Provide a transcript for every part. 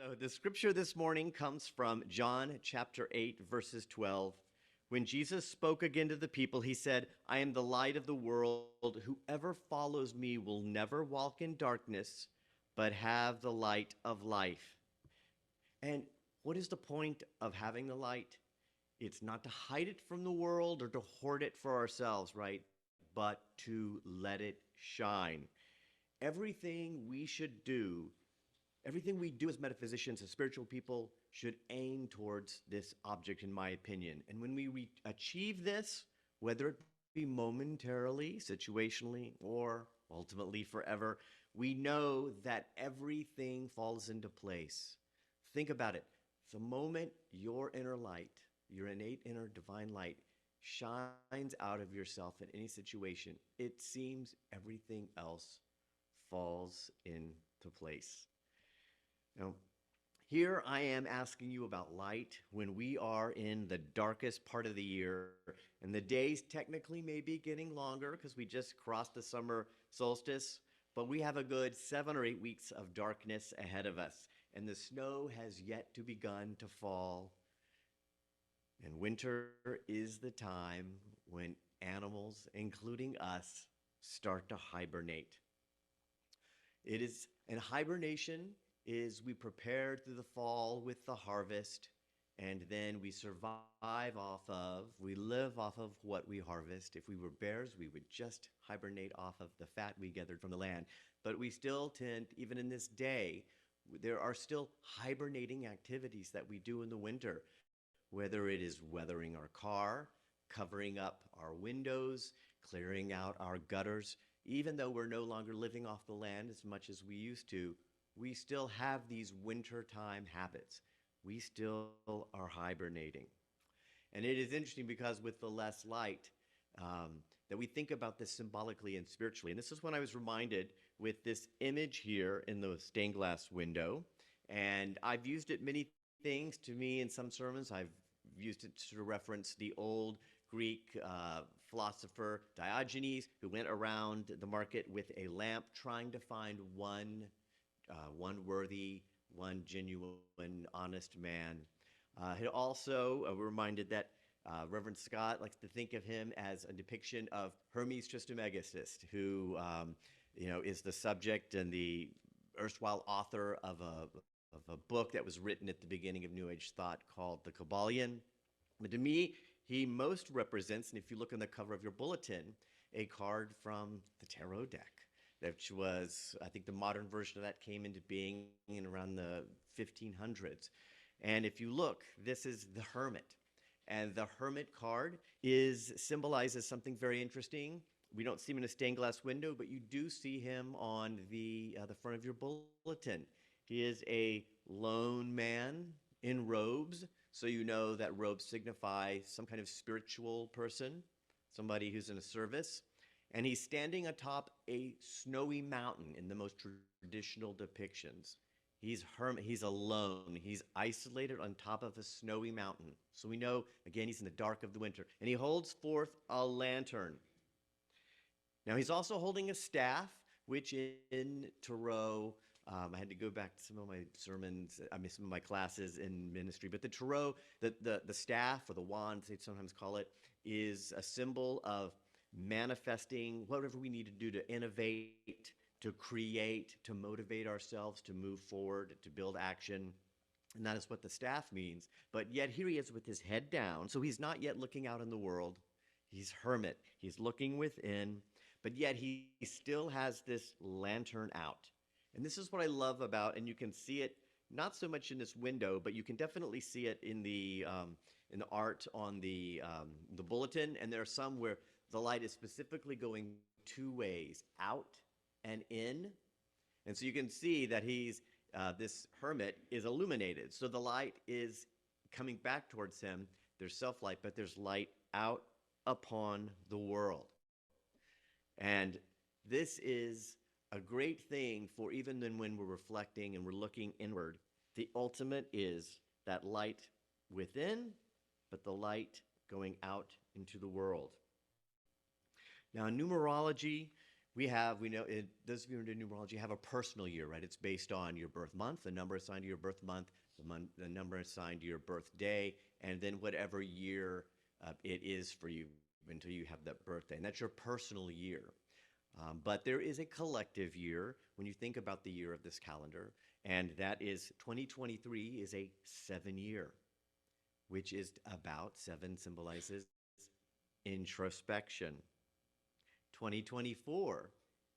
So the scripture this morning comes from John chapter 8, verses 12. When Jesus spoke again to the people, he said, I am the light of the world. Whoever follows me will never walk in darkness, but have the light of life. And what is the point of having the light? It's not to hide it from the world or to hoard it for ourselves, right? But to let it shine. Everything we should do Everything we do as metaphysicians, as spiritual people, should aim towards this object, in my opinion. And when we achieve this, whether it be momentarily, situationally, or ultimately forever, we know that everything falls into place. Think about it. The moment your inner light, your innate inner divine light, shines out of yourself in any situation, it seems everything else falls into place. Now, here I am asking you about light when we are in the darkest part of the year, and the days technically may be getting longer because we just crossed the summer solstice, but we have a good 7 or 8 weeks of darkness ahead of us, and the snow has yet to begun to fall. And winter is the time when animals, including us, start to hibernate. And hibernation is we prepare through the fall with the harvest, and then we we live off of what we harvest. If we were bears, we would just hibernate off of the fat we gathered from the land. But we still tend, even in this day, there are still hibernating activities that we do in the winter, whether it is weathering our car, covering up our windows, clearing out our gutters. Even though we're no longer living off the land as much as we used to, we still have these wintertime habits. We still are hibernating. And it is interesting because with the less light, that we think about this symbolically and spiritually. And this is when I was reminded with this image here in the stained glass window. And I've used it many things. To me, in some sermons, I've used it to reference the old Greek philosopher Diogenes, who went around the market with a lamp trying to find one worthy, one genuine, honest man. We're reminded that Reverend Scott likes to think of him as a depiction of Hermes Trismegistus, who is the subject and the erstwhile author of a book that was written at the beginning of New Age thought called The Kabbalion. But to me, he most represents, and if you look on the cover of your bulletin, a card from the tarot deck, which was, I think the modern version of that came into being in around the 1500s. And if you look, this is the Hermit. And the Hermit card symbolizes something very interesting. We don't see him in a stained glass window, but you do see him on the front of your bulletin. He is a lone man in robes, so you know that robes signify some kind of spiritual person, somebody who's in a service. And he's standing atop a snowy mountain in the most traditional depictions. He's alone. He's isolated on top of a snowy mountain. So we know, again, he's in the dark of the winter. And he holds forth a lantern. Now, he's also holding a staff, which in Tarot, I had to go back to some of my sermons, some of my classes in ministry. But the Tarot, the staff or the wand, they sometimes call it, is a symbol of manifesting whatever we need to do to innovate, to create, to motivate ourselves, to move forward, to build action. And that is what the staff means. But yet here he is with his head down. So he's not yet looking out in the world. He's hermit. He's looking within. But yet he still has this lantern out. And this is what I love about, and you can see it not so much in this window, but you can definitely see it in the art on the bulletin. And there are some where the light is specifically going two ways, out and in. And so you can see that this hermit is illuminated. So the light is coming back towards him. There's self-light, but there's light out upon the world. And this is a great thing for even then when we're reflecting and we're looking inward. The ultimate is that light within, but the light going out into the world. Now, in numerology, we know, those of you who are into numerology have a personal year, right? It's based on your birth month, the number assigned to your birth month, the number assigned to your birthday, and then whatever year it is for you until you have that birthday. And that's your personal year. But there is a collective year when you think about the year of this calendar, and that is 2023 is a 7 year, which is about seven symbolizes introspection. 2024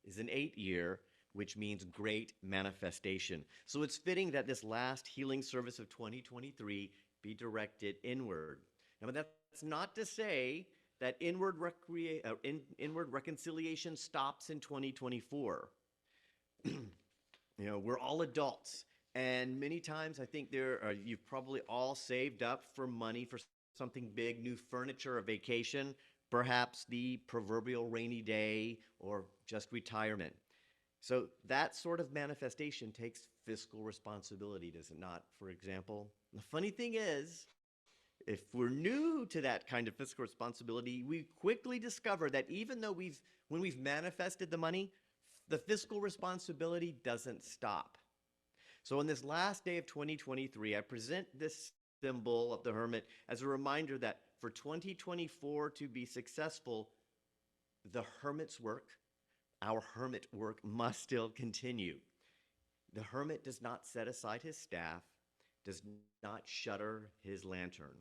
is an 8 year, which means great manifestation. So it's fitting that this last healing service of 2023 be directed inward. Now, that's not to say that inward reconciliation stops in 2024. We're all adults, and many times I think you've probably all saved up for money for something big, new furniture, a vacation, perhaps the proverbial rainy day, or just retirement. So that sort of manifestation takes fiscal responsibility, does it not? For example, the funny thing is, if we're new to that kind of fiscal responsibility, we quickly discover that even though when we've manifested the money, the fiscal responsibility doesn't stop. So on this last day of 2023, I present this symbol of the hermit as a reminder that for 2024 to be successful, the hermit's work, our hermit work, must still continue. The hermit does not set aside his staff, does not shutter his lantern.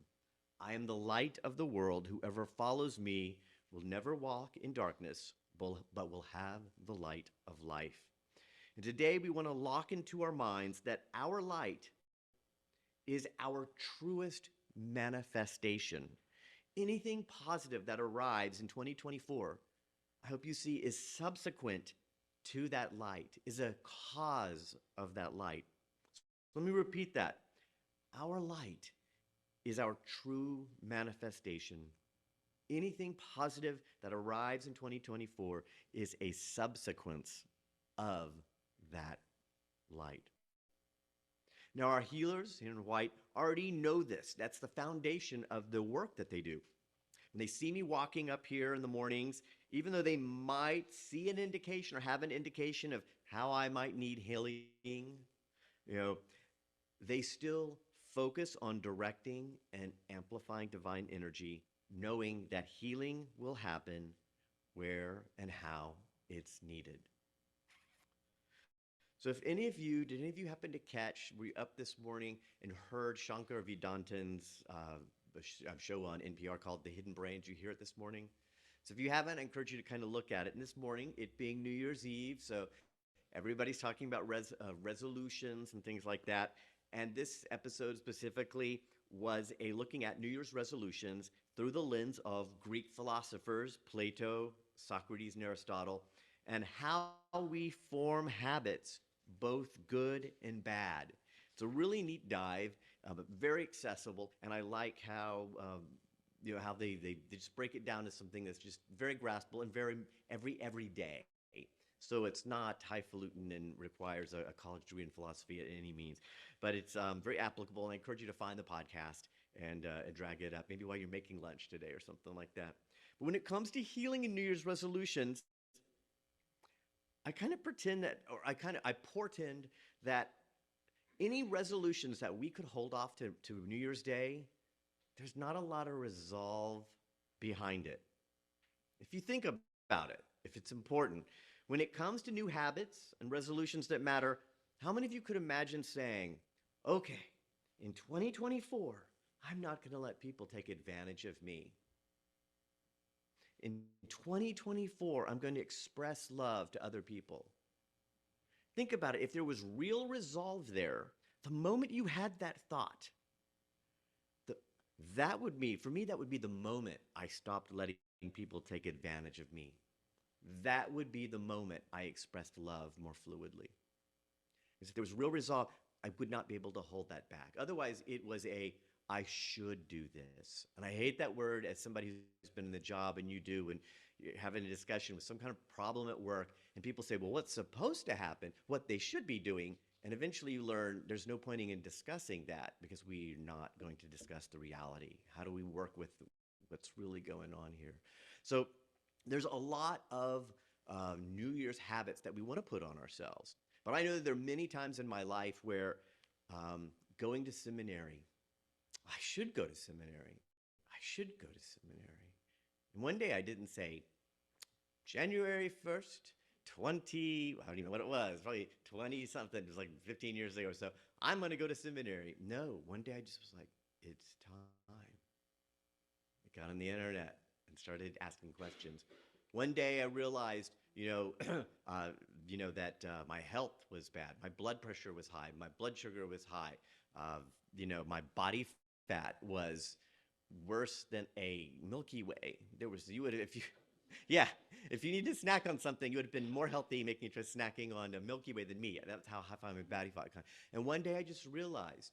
I am the light of the world. Whoever follows me will never walk in darkness, but will have the light of life. And today we want to lock into our minds that our light is our truest manifestation. Anything positive that arrives in 2024, I hope you see, is subsequent to that light, is a cause of that light. So let me repeat that. Our light is our true manifestation. Anything positive that arrives in 2024 is a subsequence of that light. Now, our healers in white already know this. That's the foundation of the work that they do. When they see me walking up here in the mornings, even though they might see an indication or have an indication of how I might need healing, they still focus on directing and amplifying divine energy, knowing that healing will happen where and how it's needed. So did any of you happen to catch, were you up this morning and heard Shankar Vedantan's show on NPR called The Hidden Brain? Did you hear it this morning? So if you haven't, I encourage you to kind of look at it. And this morning, it being New Year's Eve, so everybody's talking about resolutions and things like that. And this episode specifically was looking at New Year's resolutions through the lens of Greek philosophers, Plato, Socrates, and Aristotle, and how we form habits, both good and bad. It's a really neat dive, but very accessible, and I like how how they just break it down to something that's just very graspable and very every day. So it's not highfalutin and requires a college degree in philosophy at any means, but it's very applicable, and I encourage you to find the podcast and drag it up, maybe while you're making lunch today or something like that. But when it comes to healing and New Year's resolutions, I portend that any resolutions that we could hold off to New Year's Day, there's not a lot of resolve behind it. If you think about it, if it's important, when it comes to new habits and resolutions that matter, how many of you could imagine saying, okay, in 2024, I'm not going to let people take advantage of me. In 2024, I'm going to express love to other people. Think about it. If there was real resolve there, the moment you had that thought, that would be the moment I stopped letting people take advantage of me. That would be the moment I expressed love more fluidly. Because if there was real resolve, I would not be able to hold that back. Otherwise, it was I should do this. And I hate that word as somebody who's been in the job, and you do, and you're having a discussion with some kind of problem at work, and people say, well, what's supposed to happen, what they should be doing, and eventually you learn there's no pointing in discussing that because we're not going to discuss the reality. How do we work with what's really going on here? So there's a lot of New Year's habits that we want to put on ourselves. But I know that there are many times in my life where going to seminary, I should go to seminary. I should go to seminary. And one day I didn't say, January 1st, 20, I don't even know what it was, probably 20 something, it was like 15 years ago or so. I'm going to go to seminary. No, one day I just was like, it's time. I got on the internet and started asking questions. One day I realized, that my health was bad. My blood pressure was high. My blood sugar was high. My body fat was worse than a Milky Way. Yeah, if you need to snack on something, you would have been more healthy making it just snacking on a Milky Way than me. That's how I'm a body fat kind. And one day I just realized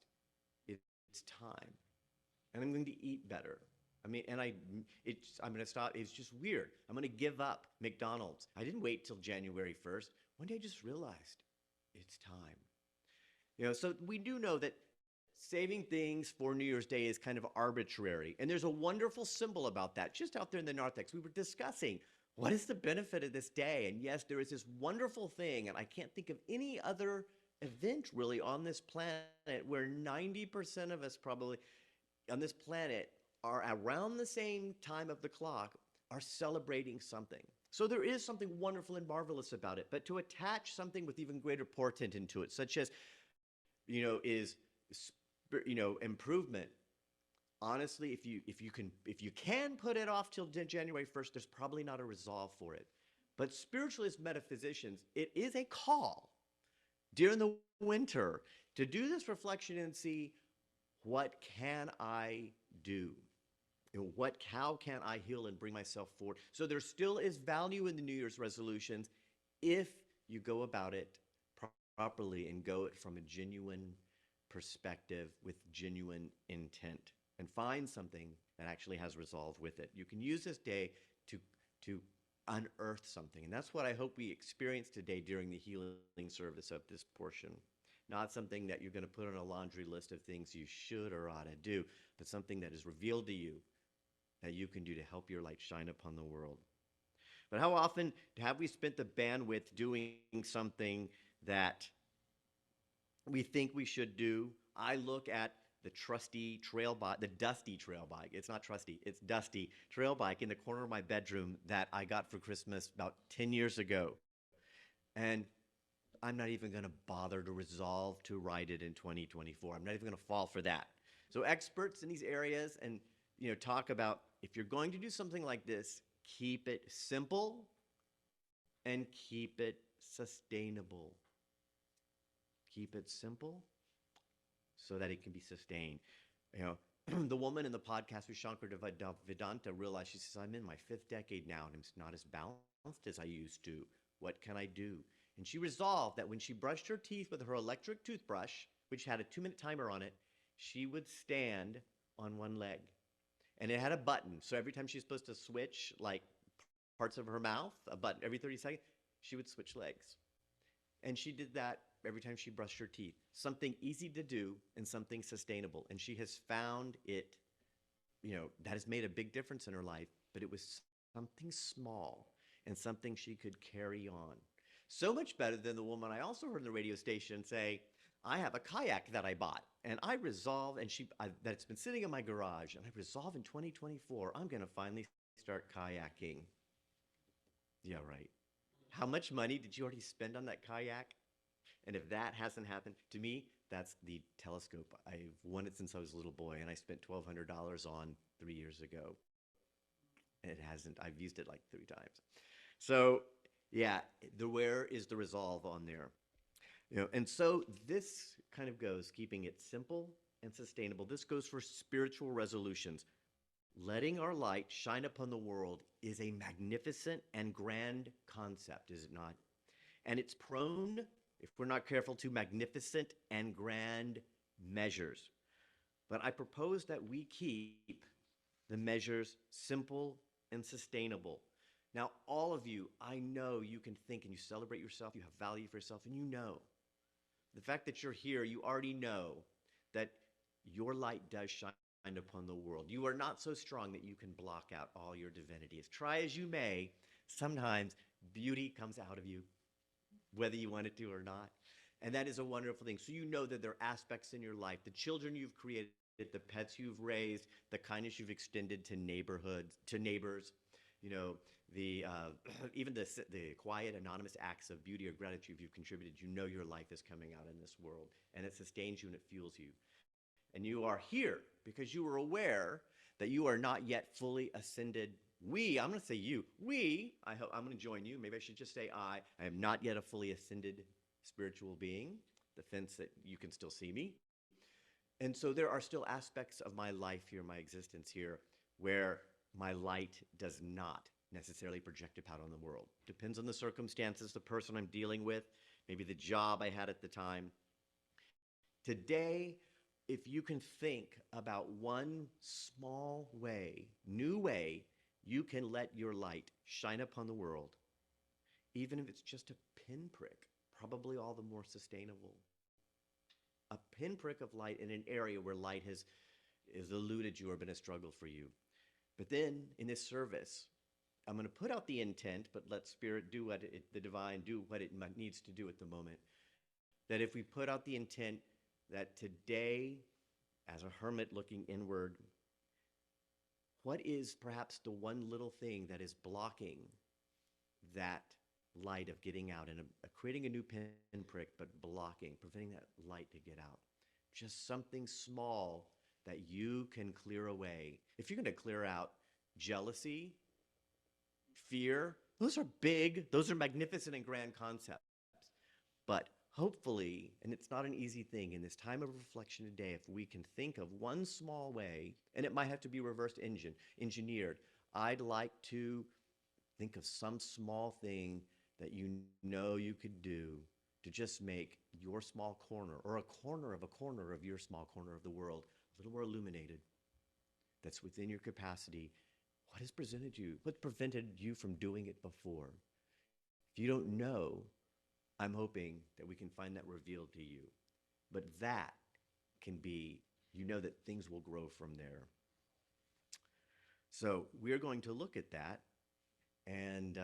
it's time, and I'm going to eat better. I'm going to stop. It's just weird. I'm going to give up McDonald's. I didn't wait till January 1st. One day I just realized it's time. So we do know that saving things for New Year's Day is kind of arbitrary. And there's a wonderful symbol about that just out there in the narthex. We were discussing what is the benefit of this day? And yes, there is this wonderful thing, and I can't think of any other event really on this planet where 90% of us probably on this planet are around the same time of the clock are celebrating something. So there is something wonderful and marvelous about it. But to attach something with even greater portent into it, such as, improvement. Honestly, if you can put it off till January 1st, there's probably not a resolve for it. But spiritualist metaphysicians, it is a call during the winter to do this reflection and see, what can I do? How can I heal and bring myself forward? So there still is value in the New Year's resolutions if you go about it properly and go it from a genuine perspective with genuine intent and find something that actually has resolve with it. You can use this day to unearth something. And that's what I hope we experience today during the healing service of this portion. Not something that you're going to put on a laundry list of things you should or ought to do, but something that is revealed to you that you can do to help your light shine upon the world. But how often have we spent the bandwidth doing something that we think we should do? I look at the trusty trail bike, the dusty trail bike. It's not trusty, it's dusty trail bike in the corner of my bedroom that I got for Christmas about 10 years ago. And I'm not even going to bother to resolve to ride it in 2024. I'm not even going to fall for that. So experts in these areas and talk about, if you're going to do something like this, keep it simple and keep it sustainable. Keep it simple so that it can be sustained. The woman in the podcast with Shankar Vedanta realized, she says, I'm in my 5th decade now and I'm not as balanced as I used to. What can I do? And she resolved that when she brushed her teeth with her electric toothbrush, which had a 2-minute timer on it, she would stand on one leg. And it had a button. So every time she's supposed to switch, like parts of her mouth, a button every 30 seconds, she would switch legs. And she did that every time she brushed her teeth. Something easy to do and something sustainable. And she has found it, that has made a big difference in her life, but it was something small and something she could carry on. So much better than the woman I also heard on the radio station say, I have a kayak that I bought, and I resolve, that it's been sitting in my garage, and I resolve in 2024, I'm going to finally start kayaking. Yeah, right. How much money did you already spend on that kayak? And if that hasn't happened, to me, that's the telescope. I've won it since I was a little boy, and I spent $1,200 on 3 years ago. And it hasn't. I've used it like 3 times. So, yeah, where is the resolve on there? And so this kind of goes, keeping it simple and sustainable. This goes for spiritual resolutions. Letting our light shine upon the world is a magnificent and grand concept, is it not? And it's prone, if we're not careful, to magnificent and grand measures. But I propose that we keep the measures simple and sustainable. Now, all of you, I know you can think and you celebrate yourself, you have value for yourself, and you know. The fact that you're here, you already know that your light does shine upon the world. You are not so strong that you can block out all your divinities. Try as you may, sometimes Beauty comes out of you, whether you want it to or not. And that is a wonderful thing. So you know that there are aspects in your life, the children you've created, the pets you've raised, the kindness you've extended to neighborhoods, to neighbors, you know, the even the quiet, anonymous acts of beauty or gratitude you've contributed. You know your life is coming out in this world, and it sustains you and it fuels you. And you are here because you are aware that you are not yet fully ascended. I'm going to say you, I'm going to join you. Maybe I should just say I am not yet a fully ascended spiritual being, the fence that you can still see me. And so there are still aspects of my life here, my existence here, where my light does not necessarily project out on the world. Depends on the circumstances, the person I'm dealing with, maybe the job I had at the time. Today, if you can think about one small way, new way, you can let your light shine upon the world, even if it's just a pinprick, probably all the more sustainable. A pinprick of light in an area where light has eluded you or been a struggle for you. But then in this service, I'm going to put out the intent, but let Spirit do the divine do what it needs to do at the moment. That if we put out the intent that today, as a hermit looking inward, what is perhaps the one little thing that is blocking that light of getting out and creating a new pinprick, but blocking, preventing that light to get out? Just something small that you can clear away. If you're going to clear out jealousy, fear, those are big, those are magnificent and grand concepts. But hopefully, and it's not an easy thing, in this time of reflection today, if we can think of one small way, and it might have to be engineered, I'd like to think of some small thing that you know you could do to just make your small corner, or a corner of your small corner of the world, a little more illuminated. That's within your capacity. What has prevented you from doing it before? If you don't know, I'm hoping that we can find that revealed to you. But that can be, you know that things will grow from there. So we're going to look at that and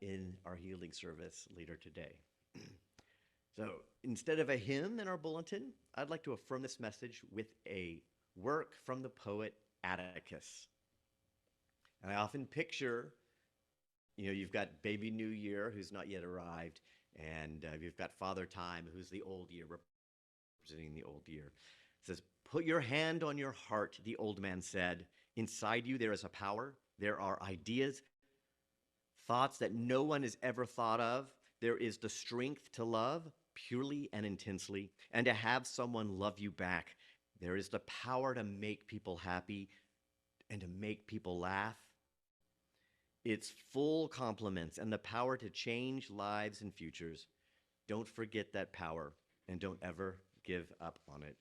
in our healing service later today. So instead of a hymn in our bulletin, I'd like to affirm this message with a work from the poet Atticus. And I often picture, you've got baby New Year who's not yet arrived, and you've got Father Time, who's the old year, representing the old year. It says, "Put your hand on your heart," the old man said. "Inside you there is a power. There are ideas, thoughts that no one has ever thought of. There is the strength to love purely and intensely, and to have someone love you back. There is the power to make people happy and to make people laugh. It's full compliments and the power to change lives and futures. Don't forget that power and don't ever give up on it."